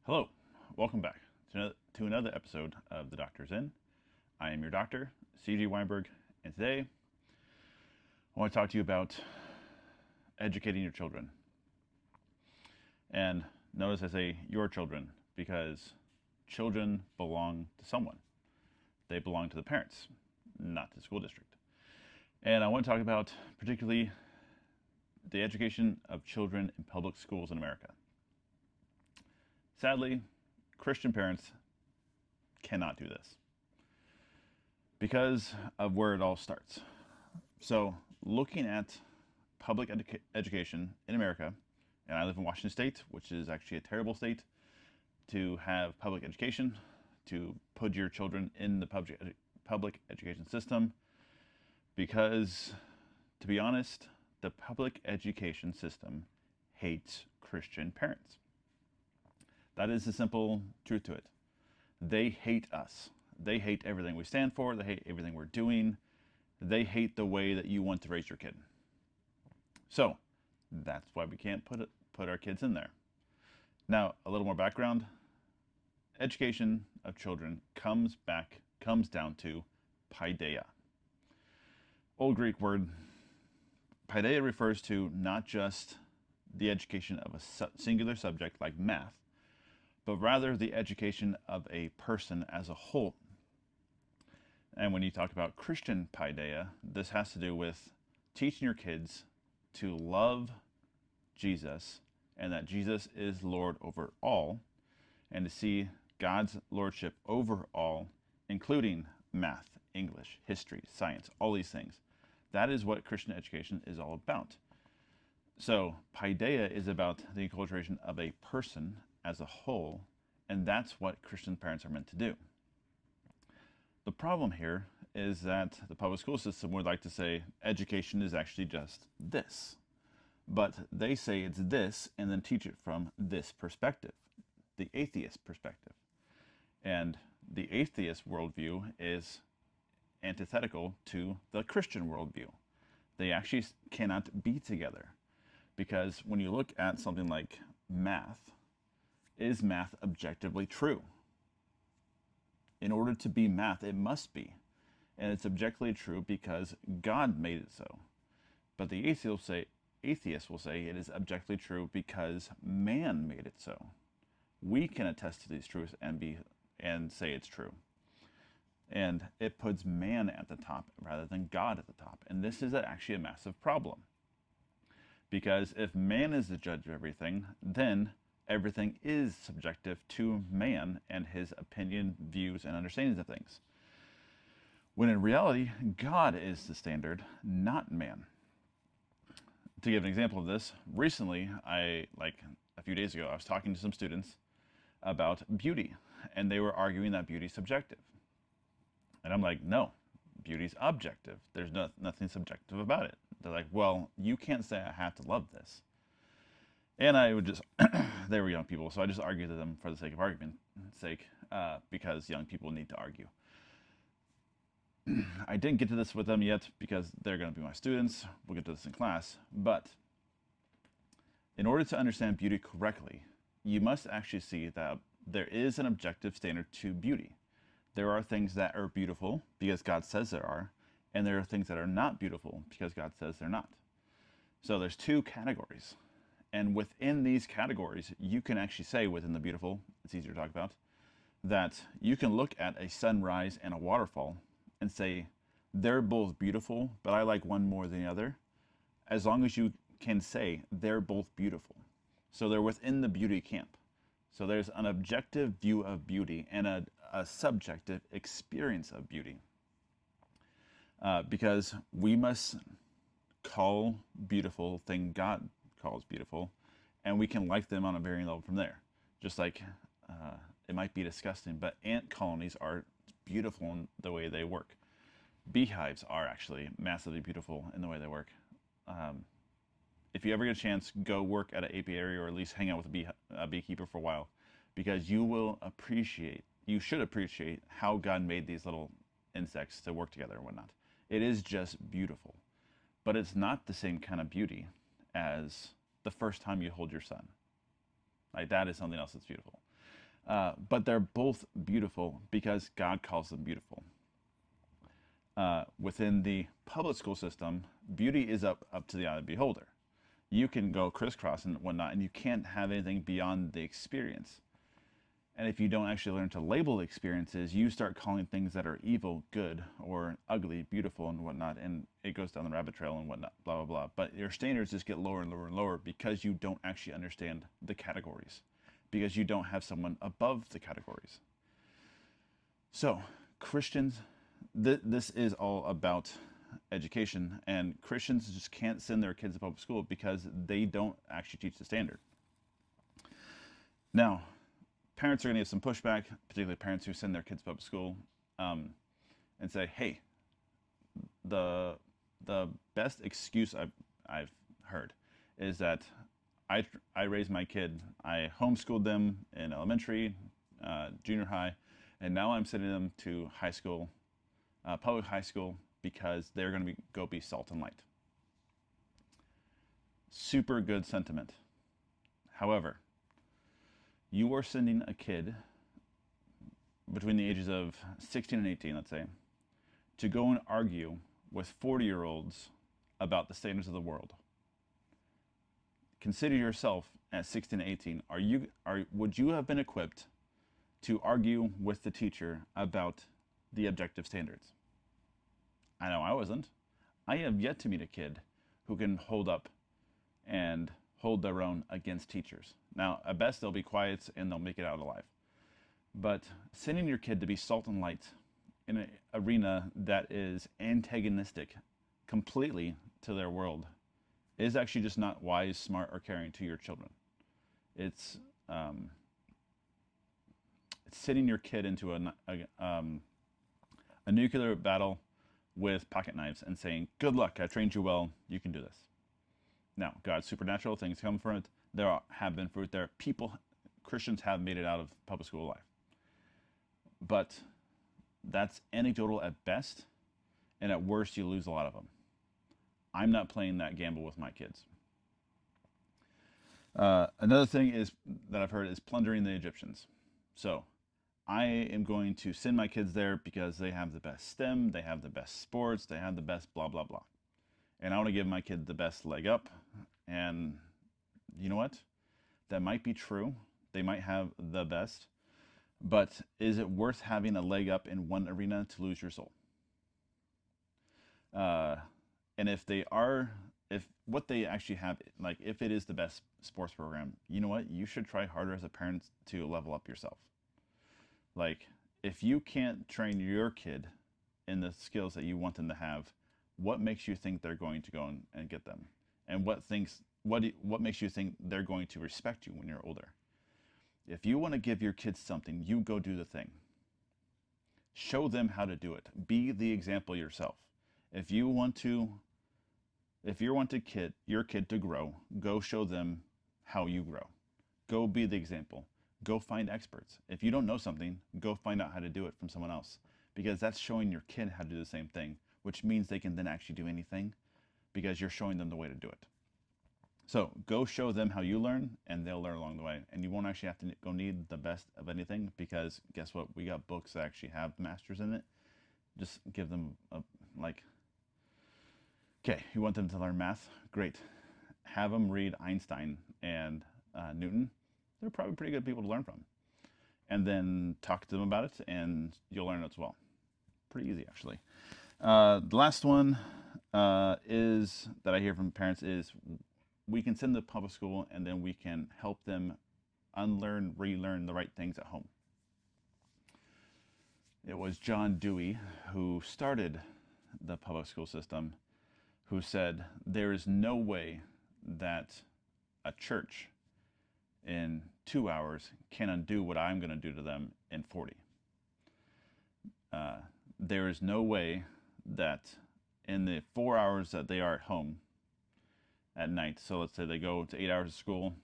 Hello, welcome back to another episode of The Doctor's In. I am your doctor, C.G. Weinberg, and today I want to talk to you about educating your children. And notice I say your children because children belong to someone. They belong to the parents, not to the school district. And I want to talk about particularly the education of children in public schools in America. Sadly, Christian parents cannot do this because of where it all starts. So, looking at public education in America, and I live in Washington State, which is actually a terrible state to have public education, to put your children in the public education system, because, to be honest, the public education system hates Christian parents. That is the simple truth to it. They hate us. They hate everything we stand for. They hate everything we're doing. They hate the way that you want to raise your kid. So that's why we can't put our kids in there. Now, a little more background. Education of children comes down to paideia. Old Greek word. Paideia refers to not just the education of a singular subject like math, but rather the education of a person as a whole. And when you talk about Christian paideia, this has to do with teaching your kids to love Jesus and that Jesus is Lord over all, and to see God's lordship over all, including math, English, history, science, all these things. That is what Christian education is all about. So paideia is about the enculturation of a person as a whole, and that's what Christian parents are meant to do. The problem here is that the public school system would like to say education is actually just this. But they say it's this and then teach it from this perspective, the atheist perspective. And the atheist worldview is antithetical to the Christian worldview. They actually cannot be together, because when you look at something like math, is math objectively true? In order to be math, it must be. And it's objectively true because God made it so. But the atheist will say it is objectively true because man made it so. We can attest to these truths and say it's true. And it puts man at the top rather than God at the top. And this is actually a massive problem. Because if man is the judge of everything, then everything is subjective to man and his opinion, views, and understandings of things. When in reality, God is the standard, not man. To give an example of this, recently, a few days ago, I was talking to some students about beauty, and they were arguing that beauty is subjective. And I'm like, no, beauty's objective. There's nothing subjective about it. They're like, well, you can't say I have to love this. And I would just, they were young people, so I just argued to them for the sake of argument's sake, because young people need to argue. I didn't get to this with them yet because they're going to be my students. We'll get to this in class. But in order to understand beauty correctly, you must actually see that there is an objective standard to beauty. There are things that are beautiful because God says there are, and there are things that are not beautiful because God says they're not. So there's two categories. And within these categories, you can actually say within the beautiful, it's easier to talk about, that you can look at a sunrise and a waterfall and say, they're both beautiful, but I like one more than the other, as long as you can say they're both beautiful. So they're within the beauty camp. So there's an objective view of beauty and a subjective experience of beauty. Because we must call beautiful thing God calls beautiful, and we can like them on a varying level from there. Just like it might be disgusting, but ant colonies are beautiful in the way they work. Beehives are actually massively beautiful in the way they work. If you ever get a chance, go work at an apiary or at least hang out with a beekeeper for a while, because you should appreciate how God made these little insects to work together and whatnot. It is just beautiful, but it's not the same kind of beauty as the first time you hold your son. Like, that is something else that's beautiful. But they're both beautiful because God calls them beautiful. Within the public school system, beauty is up to the eye of the beholder. You can go crisscross and whatnot, and you can't have anything beyond the experience. And if you don't actually learn to label experiences, you start calling things that are evil good, or ugly beautiful, and whatnot, and it goes down the rabbit trail and whatnot, blah blah blah. But your standards just get lower and lower and lower because you don't actually understand the categories, because you don't have someone above the categories. So Christians, this is all about education, and Christians just can't send their kids to public school because they don't actually teach the standard. Now, parents are going to get some pushback, particularly parents who send their kids to public school, and say, "Hey, the best excuse I've heard is that I raised my kid, I homeschooled them in elementary, junior high, and now I'm sending them to high school, public high school, because they're going to go be salt and light." Super good sentiment. However, you are sending a kid between the ages of 16 and 18, let's say, to go and argue with 40-year-olds about the standards of the world. Consider yourself at 16 and 18. Would you have been equipped to argue with the teacher about the objective standards? I know I wasn't. I have yet to meet a kid who can hold up and hold their own against teachers. Now, at best, they'll be quiet and they'll make it out alive. But sending your kid to be salt and light in an arena that is antagonistic completely to their world is actually just not wise, smart, or caring to your children. It's sending your kid into a nuclear battle with pocket knives and saying, "Good luck, I trained you well, you can do this." Now, God's supernatural, things come from it. There have been fruit there. Christians have made it out of public school life. But that's anecdotal at best, and at worst, you lose a lot of them. I'm not playing that gamble with my kids. Another thing that I've heard is plundering the Egyptians. So I am going to send my kids there because they have the best STEM, they have the best sports, they have the best blah, blah, blah. And I want to give my kid the best leg up. And you know what? That might be true. They might have the best. But is it worth having a leg up in one arena to lose your soul? And if what they actually have, like if it is the best sports program, you know what? You should try harder as a parent to level up yourself. Like, if you can't train your kid in the skills that you want them to have, what makes you think they're going to go and get them? And what makes you think they're going to respect you when you're older? If you want to give your kids something, you go do the thing. Show them how to do it. Be the example yourself. If you want your kid to grow, go show them how you grow. Go be the example. Go find experts. If you don't know something, go find out how to do it from someone else, because that's showing your kid how to do the same thing, which means they can then actually do anything because you're showing them the way to do it. So go show them how you learn, and they'll learn along the way. And you won't actually have to go need the best of anything, because guess what? We got books that actually have masters in it. Just give them okay, you want them to learn math? Great. Have them read Einstein and Newton. They're probably pretty good people to learn from. And then talk to them about it, and you'll learn it as well. Pretty easy, actually. The last one is that I hear from parents is we can send them to public school, and then we can help them unlearn, relearn the right things at home. It was John Dewey who started the public school system, who said there is no way that a church in 2 hours can undo what I'm going to do to them in 40. There is no way that in the 4 hours that they are at home at night, so let's say they go to 8 hours of school,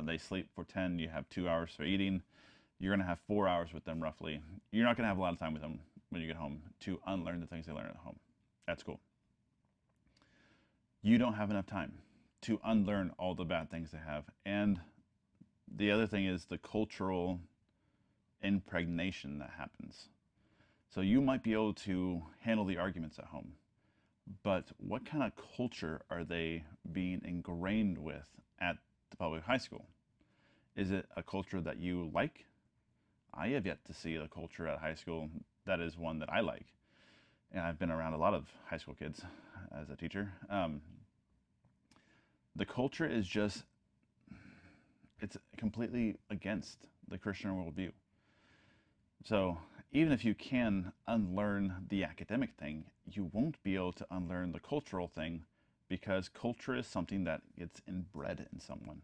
they sleep for 10, you have 2 hours for eating, you're going to have 4 hours with them roughly. You're not going to have a lot of time with them when you get home to unlearn the things they learn at home at school. You don't have enough time to unlearn all the bad things they have. And the other thing is the cultural impregnation that happens. So you might be able to handle the arguments at home, but what kind of culture are they being ingrained with at the public high school? Is it a culture that you like? I have yet to see a culture at high school that is one that I like. And I've been around a lot of high school kids as a teacher. The culture is just, it's completely against the Christian worldview. So even if you can unlearn the academic thing, you won't be able to unlearn the cultural thing, because culture is something that gets inbred in someone.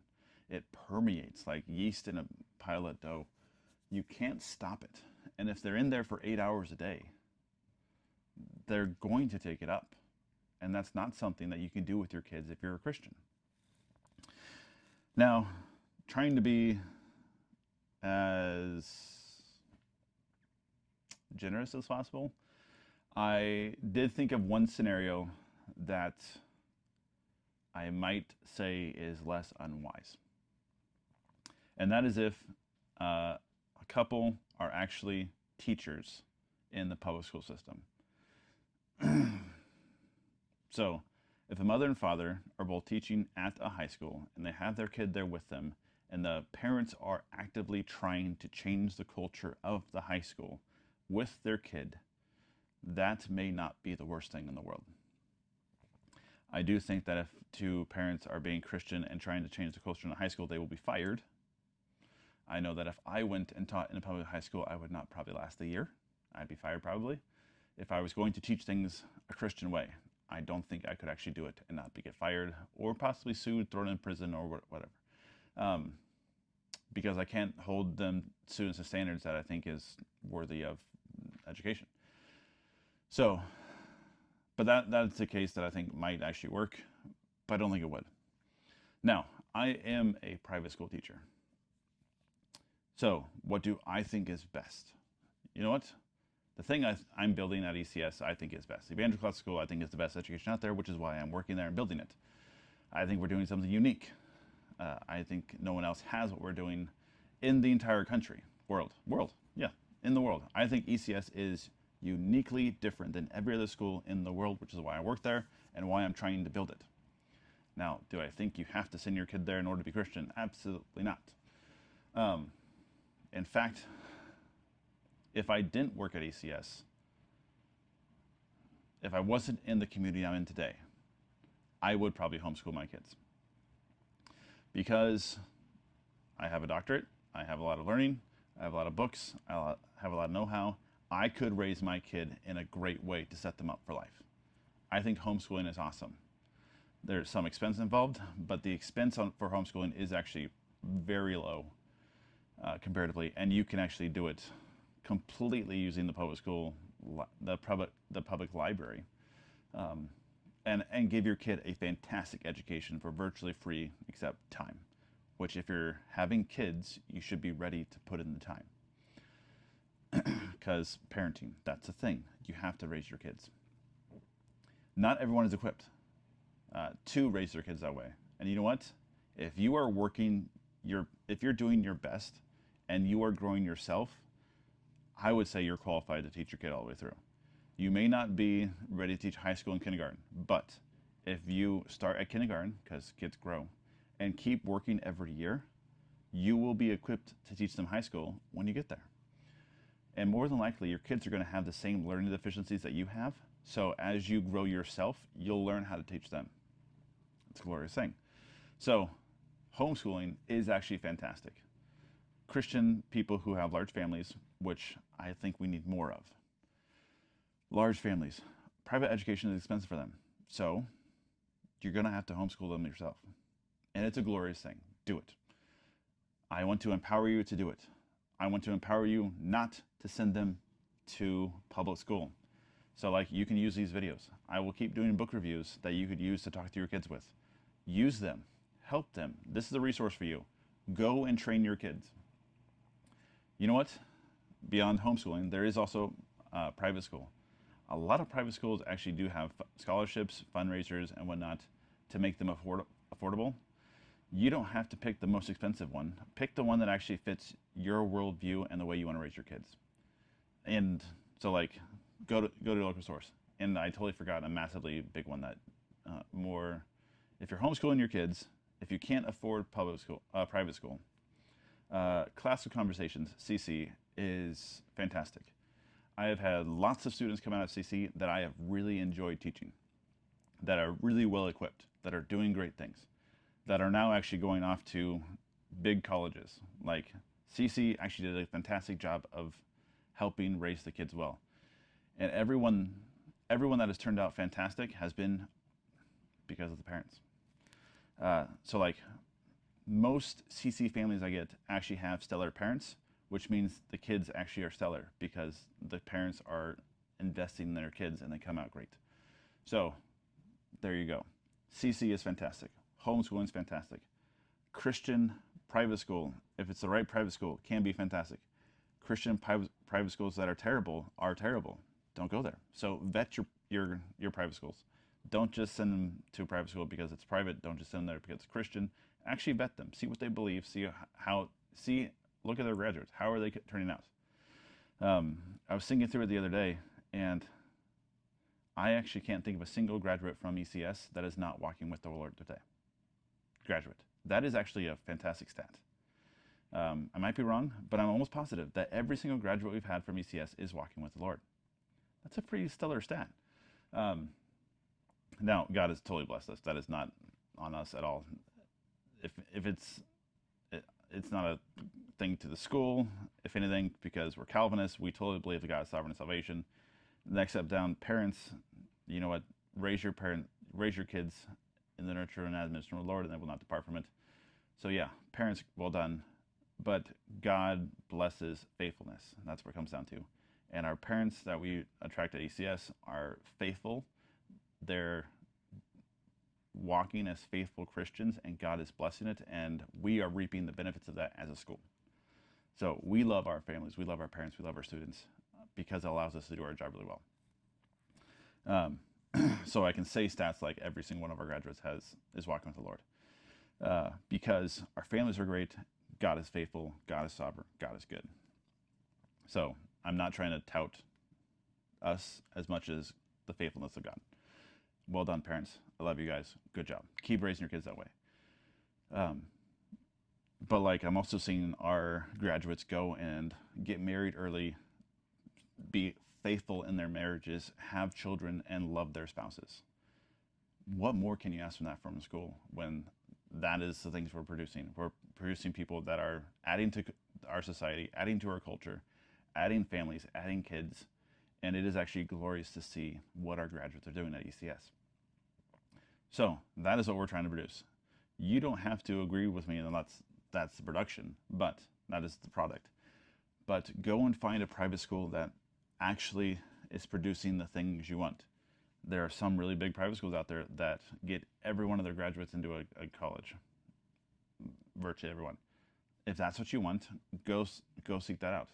It permeates like yeast in a pile of dough. You can't stop it. And if they're in there for 8 hours a day, they're going to take it up. And that's not something that you can do with your kids if you're a Christian. Now, trying to be as generous as possible, I did think of one scenario that I might say is less unwise. And that is if a couple are actually teachers in the public school system. So, if a mother and father are both teaching at a high school and they have their kid there with them, and the parents are actively trying to change the culture of the high school with their kid, that may not be the worst thing in the world. I do think that if two parents are being Christian and trying to change the culture in the high school, they will be fired. I know that if I went and taught in a public high school, I would not probably last a year. I'd be fired probably. If I was going to teach things a Christian way, I don't think I could actually do it and not get fired or possibly sued, thrown in prison, or whatever. Because I can't hold them students to standards that I think is worthy of education. So, but that's a case that I think might actually work, but I don't think it would. Now, I am a private school teacher. So, what do I think is best? You know what? The thing I'm building at ECS, I think is best. Evangelical School, I think, is the best education out there, which is why I'm working there and building it. I think we're doing something unique. I think no one else has what we're doing in the entire country, world, yeah, in the world. I think ECS is uniquely different than every other school in the world, which is why I work there and why I'm trying to build it. Now, do I think you have to send your kid there in order to be Christian? Absolutely not. In fact, if I didn't work at ECS, if I wasn't in the community I'm in today, I would probably homeschool my kids. Because I have a doctorate, I have a lot of learning, I have a lot of books, I have a lot of know-how. I could raise my kid in a great way to set them up for life. I think homeschooling is awesome. There's some expense involved, but the expense for homeschooling is actually very low comparatively, and you can actually do it completely using the public school, the public library, and give your kid a fantastic education for virtually free, except time, which if you're having kids, you should be ready to put in the time. Because parenting, that's a thing. You have to raise your kids. Not everyone is equipped to raise their kids that way. And you know what? If you are if you're doing your best and you are growing yourself, I would say you're qualified to teach your kid all the way through. You may not be ready to teach high school and kindergarten, but if you start at kindergarten, because kids grow, and keep working every year, you will be equipped to teach them high school when you get there. And more than likely, your kids are going to have the same learning deficiencies that you have. So as you grow yourself, you'll learn how to teach them. It's a glorious thing. So homeschooling is actually fantastic. Christian people who have large families, which I think we need more of. Large families. Private education is expensive for them. So you're going to have to homeschool them yourself. And it's a glorious thing. Do it. I want to empower you to do it. I want to empower you not to send them to public school. So like you can use these videos. I will keep doing book reviews that you could use to talk to your kids with. Use them. Help them. This is a resource for you. Go and train your kids. You know what? Beyond homeschooling, there is also private school. A lot of private schools actually do have scholarships, fundraisers, and whatnot to make them affordable. You don't have to pick the most expensive one. Pick the one that actually fits your worldview and the way you want to raise your kids. And so, like, go to your local source. And I totally forgot a massively big one that more, if you're homeschooling your kids, if you can't afford private school, Classical Conversations (CC) is fantastic. I have had lots of students come out of CC that I have really enjoyed teaching, that are really well equipped, that are doing great things, that are now actually going off to big colleges. Like CC actually did a fantastic job of helping raise the kids well. And everyone that has turned out fantastic has been because of the parents. So like most CC families I get actually have stellar parents, which means the kids actually are stellar because the parents are investing in their kids and they come out great. So there you go. CC is fantastic. Homeschooling is fantastic. Christian private school, if it's the right private school, can be fantastic. Christian private schools that are terrible are terrible. Don't go there. So vet your private schools. Don't just send them to a private school because it's private. Don't just send them there because it's Christian. Actually vet them. See what they believe. Look at their graduates. How are they turning out? I was thinking through it the other day, and I actually can't think of a single graduate from ECS that is not walking with the Lord today. Graduate. That is actually a fantastic stat. I might be wrong, but I'm almost positive that every single graduate we've had from ECS is walking with the Lord. That's a pretty stellar stat. Now, God has totally blessed us. That is not on us at all. If it's not a thing to the school, if anything, because we're Calvinists, we totally believe that God is sovereign in salvation. Next step down, parents, you know what? Raise your kids in the nurture and admonition of the Lord, and they will not depart from it. So yeah, parents, well done. But God blesses faithfulness. That's what it comes down to. And our parents that we attract at ECS are faithful. They're walking as faithful Christians, and God is blessing it, and we are reaping the benefits of that as a school. So we love our families, we love our parents, we love our students, because it allows us to do our job really well. So I can say stats like every single one of our graduates is walking with the Lord, because our families are great, God is faithful, God is sovereign, God is good. So I'm not trying to tout us as much as the faithfulness of God. Well done, parents. I love you guys. Good job. Keep raising your kids that way. But like, I'm also seeing our graduates go and get married early, be faithful in their marriages, have children, and love their spouses. What more can you ask from that from school when that is the things we're producing? We're producing people that are adding to our society, adding to our culture, adding families, adding kids, and it is actually glorious to see what our graduates are doing at ECS. So that is what we're trying to produce. You don't have to agree with me, and that's the production, but that is the product. But go and find a private school that actually is producing the things you want. There are some really big private schools out there that get every one of their graduates into a college, virtually everyone. If that's what you want, go seek that out.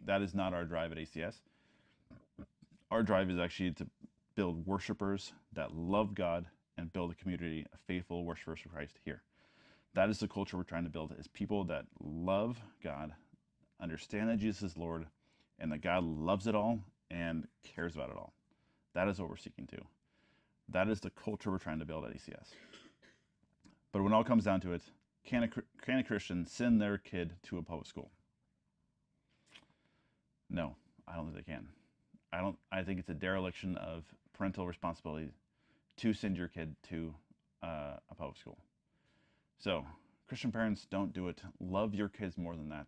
That is not our drive at ACS. Our drive is actually to build worshipers that love God and build a community of faithful worshipers for Christ here. That is the culture we're trying to build, is people that love God, understand that Jesus is Lord, and that God loves it all and cares about it all. That is what we're seeking to. That is the culture we're trying to build at ECS. But when it all comes down to it, can a Christian send their kid to a public school? No, I don't think they can. I think it's a dereliction of parental responsibility to send your kid to a public school. So, Christian parents, don't do it. Love your kids more than that.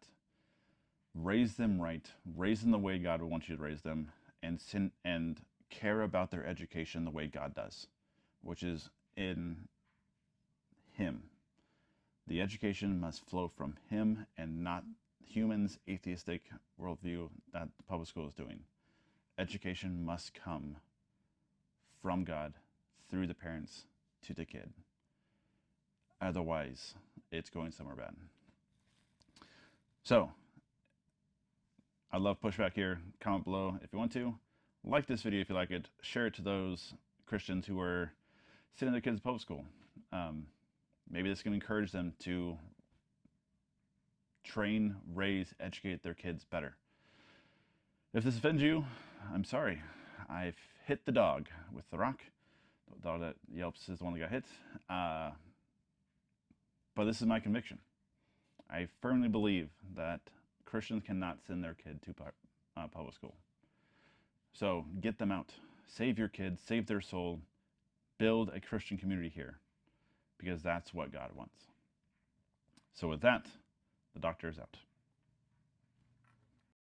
Raise them right. Raise them the way God would want you to raise them, and care about their education the way God does, which is in Him. The education must flow from Him and not humans' atheistic worldview that the public school is doing. Education must come from God through the parents to the kid. Otherwise, it's going somewhere bad. So, I love pushback here. Comment below if you want to. Like this video if you like it. Share it to those Christians who are sending their kids to public school. Maybe this can encourage them to train, raise, educate their kids better. If this offends you, I'm sorry. I've hit the dog with the rock. The dog that yelps is the one that got hit. But this is my conviction. I firmly believe that Christians cannot send their kid to public school. So get them out. Save your kids, save their soul, build a Christian community here, because that's what God wants. So with that, the doctor is out.